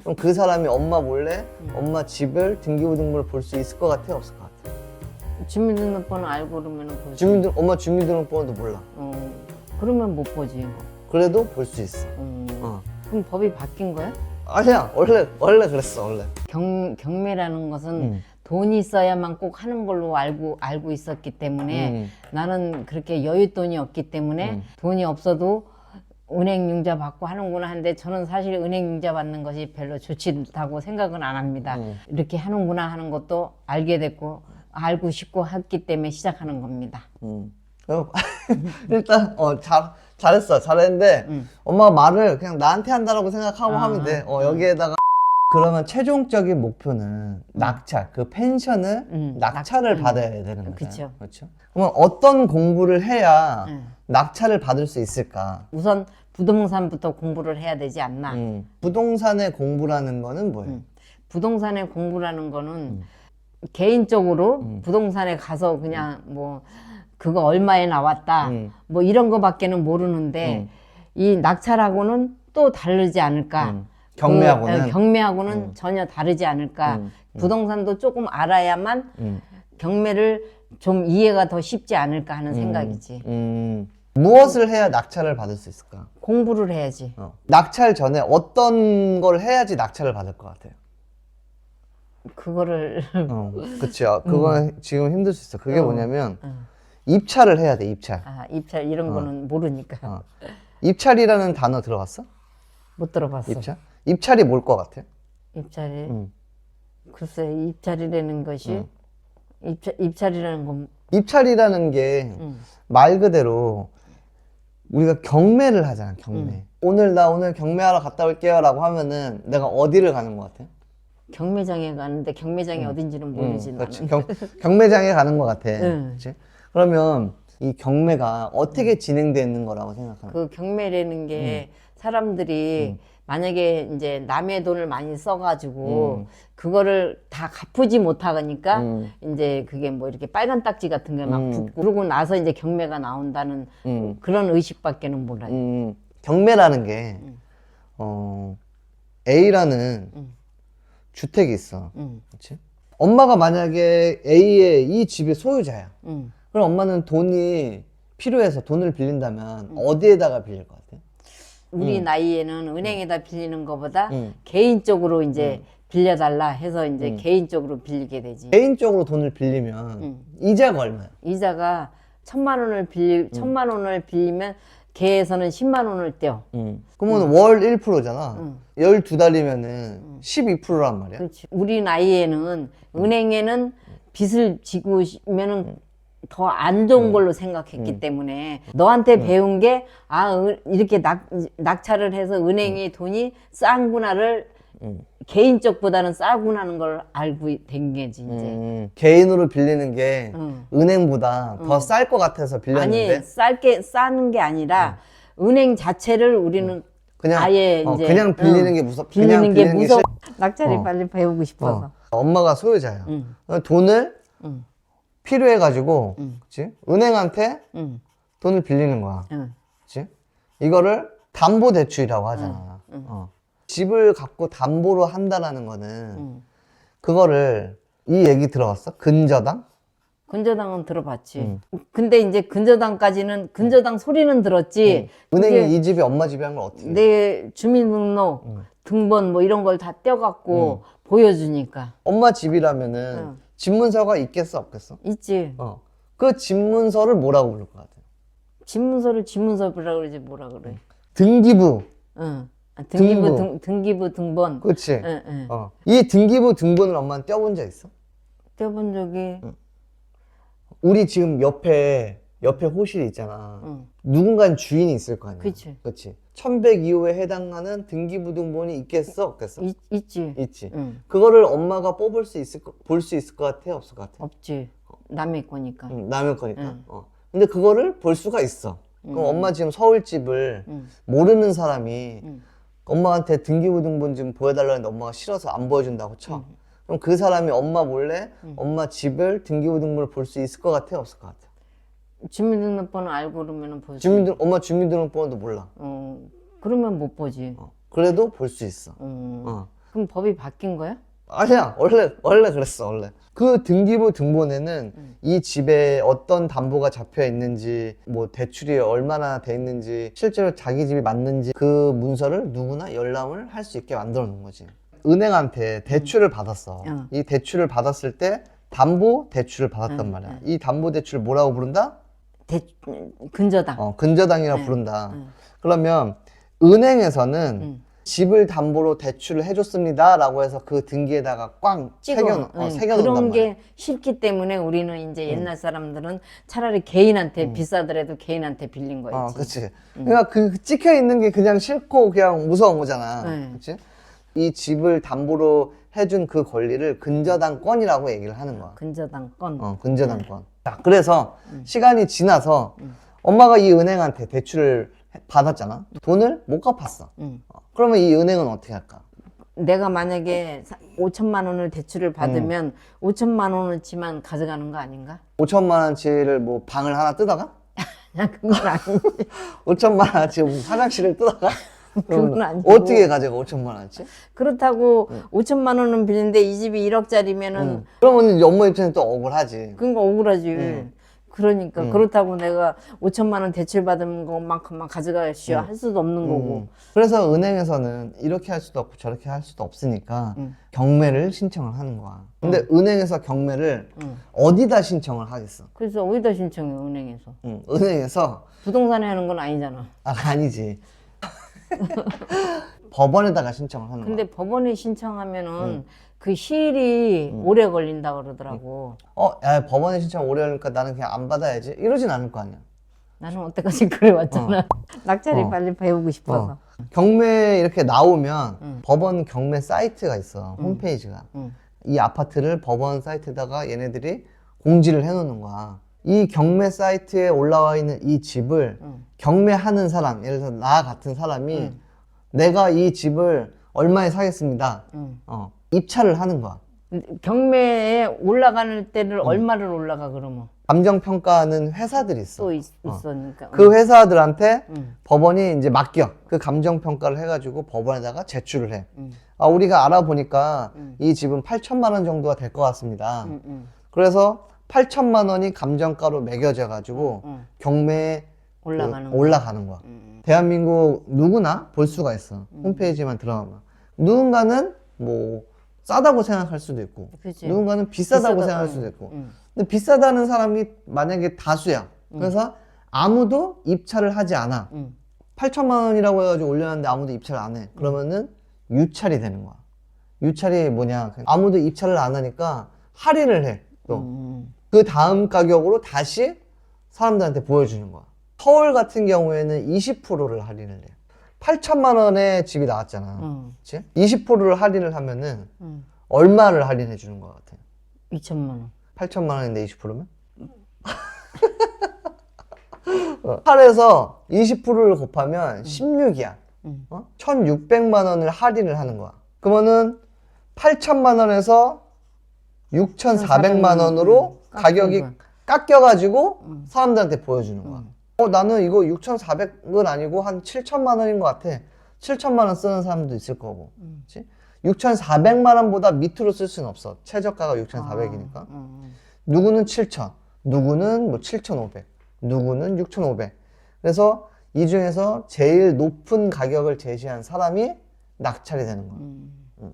그럼 그 사람이 엄마 몰래 엄마 집을 등기부등본을 볼 수 있을 것 같아, 없을 것 같아? 주민등록번호 알고 그러면 보지. 엄마 주민등록번호도 몰라. 그러면 못 보지. 그래도 볼 수 있어. 그럼 법이 바뀐 거야? 아니야, 원래 그랬어, 원래. 경매라는 것은 돈이 있어야만 꼭 하는 걸로 알고 있었기 때문에 나는 그렇게 여윳돈이 없기 때문에 돈이 없어도 은행융자 받고 하는구나 하는데 저는 사실 은행융자 받는 것이 별로 좋지 않다고 생각은 안 합니다. 이렇게 하는구나 하는 것도 알게 됐고 알고 싶고 했기 때문에 시작하는 겁니다. 일단 잘했어, 잘했는데 엄마가 말을 그냥 나한테 한다라고 생각하고 하면 돼. 여기에다가 그러면 최종적인 목표는 낙찰, 그 펜션을 낙찰을 받아야 되는 거잖아요. 그쵸. 그렇죠. 그러면 어떤 공부를 해야 낙찰을 받을 수 있을까? 우선 부동산부터 공부를 해야 되지 않나. 부동산의 공부라는 거는 뭐예요? 부동산의 공부라는 거는 개인적으로 부동산에 가서 그냥 뭐 그거 얼마에 나왔다 뭐 이런 거밖에는 모르는데 이 낙찰하고는 또 다르지 않을까. 경매하고는? 경매하고는 전혀 다르지 않을까. 부동산도 조금 알아야만 경매를 좀 이해가 더 쉽지 않을까 하는 생각이지. 무엇을 해야 낙찰을 받을 수 있을까? 공부를 해야지. 낙찰 전에 어떤 걸 해야지 낙찰을 받을 것 같아요? 그거를 그쵸. 그건 지금 힘들 수 있어. 그게 뭐냐면 입찰을 해야 돼, 입찰. 입찰 이런 거는 모르니까. 입찰이라는 단어 들어봤어? 못 들어봤어. 입찰? 입찰이 뭘 것 같아? 입찰이? 글쎄, 입찰이라는 것이 입찰이라는 건 입찰이라는 게 말 그대로 우리가 경매를 하잖아, 경매. 오늘 경매하러 갔다 올게요 라고 하면은 내가 어디를 가는 것 같아? 경매장에 가는데 경매장이 어딘지는 모르지 그렇지. 나는. 경매장에 가는 것 같아. 그렇지? 그러면 이 경매가 어떻게 진행되는 거라고 생각하는 거야? 그 경매라는 게 사람들이 만약에 이제 남의 돈을 많이 써가지고 그거를 다 갚지 못하니까 이제 그게 뭐 이렇게 빨간 딱지 같은 게 막 붙고 그러고 나서 이제 경매가 나온다는 그런 의식밖에는 몰라요. 경매라는 게 A라는 주택이 있어. 그렇지? 엄마가 만약에 A의 이 집의 소유자야. 그럼 엄마는 돈이 필요해서 돈을 빌린다면 어디에다가 빌릴 것 같아? 우리 나이에는 은행에다 빌리는 것보다 개인적으로 이제 빌려달라 해서 이제 개인적으로 빌리게 되지. 개인적으로 돈을 빌리면 이자가 얼마야? 이자가 1,000만 원을 빌리면 개에서는 10만 원을 떼어. 그러면 월 1%잖아. 12달이면은 12%란 말이야. 그렇지. 우리 나이에는 은행에는 빚을 지고면은 더 안 좋은 걸로 생각했기 때문에 너한테 배운 게 이렇게 낙찰을 해서 은행의 돈이 싼구나를 개인적보다는 싸구나는 걸 알고 된 게지 이제. 개인으로 빌리는 게 은행보다 더 쌀 것 같아서 빌렸는데 아니 싸는 게 아니라 은행 자체를 우리는 그냥 아예 이제 그냥 빌리는 게 빌리는 게 무서워. 싫- 낙찰이 빨리 배우고 싶어서. 엄마가 소유자야. 돈을 필요해가지고, 그치? 은행한테 돈을 빌리는 거야. 그치? 이거를 담보대출이라고 하잖아. 집을 갖고 담보로 한다라는 거는, 그거를, 이 얘기 들어봤어? 근저당? 근저당은 들어봤지. 근데 이제 근저당 소리는 들었지. 은행이 이 집이 엄마 집이 한 걸 어떻게 해? 내 주민등록, 등본 뭐 이런 걸 다 떼어갖고 보여주니까. 엄마 집이라면은 집문서가 있겠어, 없겠어? 있지. 그 집문서를 뭐라고 부를 것 같아? 집문서라고 그러지 뭐라 그래. 등기부. 응. 등본. 등기부 등본. 그치? 응. 이 등기부 등본을 엄마는 떼어본 적 있어? 떼어본 적이. 우리 지금 옆에 호실이 있잖아. 누군가는 주인이 있을 거 아니야. 그치. 그치. 1102호에 해당하는 등기부 등본이 있겠어, 없겠어? 있지. 있지. 응. 그거를 엄마가 볼 수 있을 것 같아, 없을 것 같아? 없지. 남의 거니까. 남의 거니까. 근데 그거를 볼 수가 있어. 그럼 엄마 지금 서울집을 모르는 사람이 엄마한테 등기부 등본 좀 보여달라는데 엄마가 싫어서 안 보여준다고 쳐. 그럼 그 사람이 엄마 몰래 엄마 집을 등기부 등본을 볼 수 있을 것 같아, 없을 것 같아? 주민등록번호 알고 그러면 보지. 엄마 주민등록번호도 몰라. 그러면 못 보지. 그래도 볼 수 있어. 그럼 법이 바뀐 거야? 아니야. 원래 그랬어, 원래. 그 등기부 등본에는 이 집에 어떤 담보가 잡혀 있는지, 뭐 대출이 얼마나 돼 있는지, 실제로 자기 집이 맞는지 그 문서를 누구나 열람을 할 수 있게 만들어 놓은 거지. 은행한테 대출을 받았어. 이 대출을 받았을 때 담보 대출을 받았단 말이야. 이 담보 대출을 뭐라고 부른다? 근저당. 근저당이라고 부른다. 그러면 은행에서는 집을 담보로 대출을 해줬습니다 라고 해서 그 등기에다가 꽝 새겨놓는단 그런 말이야. 게 쉽기 때문에 우리는 이제 옛날 사람들은 차라리 개인한테 비싸더라도 개인한테 빌린 거였지. 그치. 그러니까 그 찍혀 있는 게 그냥 싫고 그냥 무서운 거잖아. 그치? 이 집을 담보로 해준 그 권리를 근저당권이라고 얘기를 하는 거야. 근저당권. 근저당권. 자, 그래서 시간이 지나서 엄마가 이 은행한테 대출을 받았잖아. 돈을 못 갚았어. 그러면 이 은행은 어떻게 할까? 내가 만약에 5천만 원을 대출을 받으면 5천만 원어치만 가져가는 거 아닌가? 5천만 원치를 뭐 방을 하나 뜯어가? 그건 아니지. 5천만 원치 화장실을 뜯어가? 그건 아니고. 어떻게 가져가 5천만 원치? 그렇다고 5천만 원은 빌린데 이 집이 1억짜리면은 그러면 이제 엄마 입장에 또 억울하지. 그러니까 억울하지. 그러니까 그렇다고 내가 5천만 원 대출 받은 것만큼만 가져가시오 할 수도 없는 거고. 그래서 은행에서는 이렇게 할 수도 없고 저렇게 할 수도 없으니까 경매를 신청을 하는 거야. 근데 은행에서 경매를 어디다 신청을 하겠어? 그래서 어디다 신청해 은행에서? 은행에서 부동산에 하는 건 아니잖아. 아니지. 법원에다가 신청을 하는 거야. 근데 법원에 신청하면은 그 시일이 오래 걸린다 그러더라고. 야, 법원에 신청 오래 하니까 나는 그냥 안 받아야지. 이러진 않을 거 아니야. 나는 어때까지 그래 왔잖아. 낙찰이 빨리 배우고 싶어서. 경매 이렇게 나오면 법원 경매 사이트가 있어. 홈페이지가. 이 아파트를 법원 사이트에다가 얘네들이 공지를 해놓는 거야. 이 경매 사이트에 올라와 있는 이 집을 경매하는 사람, 예를 들어서 나 같은 사람이 내가 이 집을 얼마에 사겠습니다. 입찰을 하는 거야. 경매에 올라가는 때를 얼마를 올라가 그러면? 감정평가하는 회사들이 있어. 또 있으니까. 그 회사들한테 법원이 이제 맡겨. 그 감정평가를 해가지고 법원에다가 제출을 해. 우리가 알아보니까 이 집은 8천만 원 정도가 될 것 같습니다. 그래서 8천만 원이 감정가로 매겨져가지고 경매에 올라가는 거야. 대한민국 누구나 볼 수가 있어. 홈페이지만 들어가면. 누군가는 뭐 싸다고 생각할 수도 있고, 그치. 누군가는 비싸다고 생각할 수도 있고. 근데 비싸다는 사람이 만약에 다수야. 그래서 아무도 입찰을 하지 않아. 8천만 원이라고 해가지고 올려놨는데 아무도 입찰을 안 해. 그러면은 유찰이 되는 거야. 유찰이 뭐냐? 아무도 입찰을 안 하니까 할인을 해. 또. 그 다음 가격으로 다시 사람들한테 보여주는 거야. 서울 같은 경우에는 20%를 할인을 해. 8천만 원에 집이 나왔잖아. 그치? 20%를 할인을 하면은 얼마를 할인해 주는 것 같아? 2천만 원. 8천만 원인데 20%면? 8에서 20%를 곱하면 16이야. 1,600만 원을 할인을 하는 거야. 그러면은 8천만 원에서 6,400만 원으로 가격이 깎여가지고 사람들한테 보여주는 거야. 나는 이거 6,400은 아니고 한 7천만 원인 것 같아. 7천만 원 쓰는 사람도 있을 거고. 그치? 6,400만 원보다 밑으로 쓸 수는 없어. 최저가가 6,400이니까. 누구는 7천, 누구는 뭐 7,500, 누구는 6,500. 그래서 이 중에서 제일 높은 가격을 제시한 사람이 낙찰이 되는 거야.